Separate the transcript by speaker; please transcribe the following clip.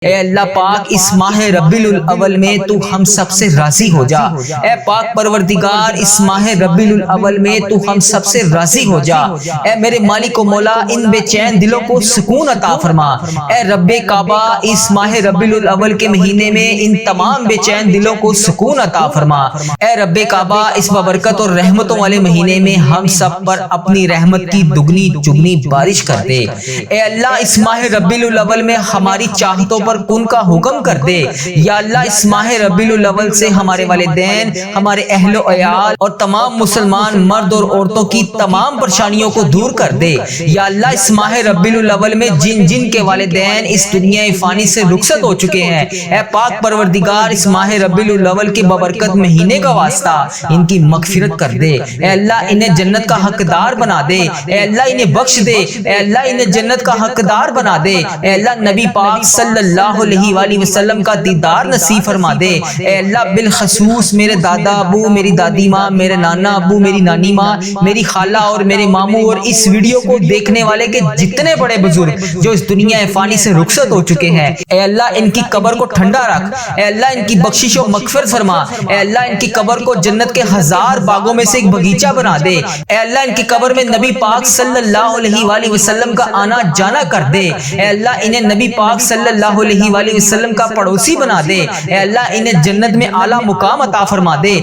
Speaker 1: اے اللہ پاک اس ماہ ربیع الاول میں تو ہم سب سے راضی ہو جا۔ اے پاک پروردگار اس ماہ ربیع الاول میں تو ہم سب سے راضی ہو جا۔ اے میرے مالک و مولا ان بے چین دلوں کو سکون عطا فرما۔ اے رب کعبہ اس ماہ ربیع الاول کے مہینے میں ان تمام بے چین دلوں کو سکون عطا فرما۔ اے رب کعبہ اس بابرکت اور رحمتوں والے مہینے میں ہم سب پر اپنی رحمت کی دگنی چگنی بارش کر دے۔ اے اللہ اس ماہ ربیع الاول میں ہماری چاہتوں پر کن کا حکم کر دے۔ یا اللہ اس ماہ ربیع الاول سے ہمارے والدین، ہمارے اہل و عیال اور تمام مسلمان مرد اور عورتوں کی تمام پریشانیوں کو دور کر دے۔ یا اللہ اس ماہ ربیع الاول میں جن جن کے والدین اس دنیا فانی سے رخصت ہو چکے ہیں، اے پاک پروردگار اس ماہ ربیع الاول کے بابرکت مہینے کا واسطہ ان کی مغفرت کر دے۔ اے اللہ انہیں جنت کا حقدار بنا دے۔ اے اللہ انہیں بخش دے۔ اے اللہ انہیں جنت کا حقدار بنا دے۔ اے اللہ نبی پاک صلی اللہ علیہ وآلہ وسلم کا دیدار نصیب فرما دے۔ اے اللہ بالخصوص میرے دادا ابو، میری دادی ماں، میرے نانا ابو، میری نانی ماں، میری خالہ اور میرے ماموں اور اس ویڈیو کو دیکھنے والے کے جتنے بڑے بزرگ جو اس دنیا فانی سے رخصت ہو چکے ہیں، اے اللہ ان کی قبر کو ٹھنڈا رکھ۔ اے اللہ ان کی بخشش و مغفرت فرما۔ اے اللہ ان کی قبر کو جنت کے ہزار باغوں میں سے ایک باغیچہ بنا دے۔ اے اللہ ان کی قبر میں نبی پاک صلی اللہ علیہ وآلہ وسلم کا آنا جانا کر دے۔ اے اللہ انہیں نبی پاک صلی اللہ علیہ وآلہ وسلم کا پڑوسی بنا دے۔ اے اللہ انہیں جنت میں اعلیٰ مقام عطا فرما دے۔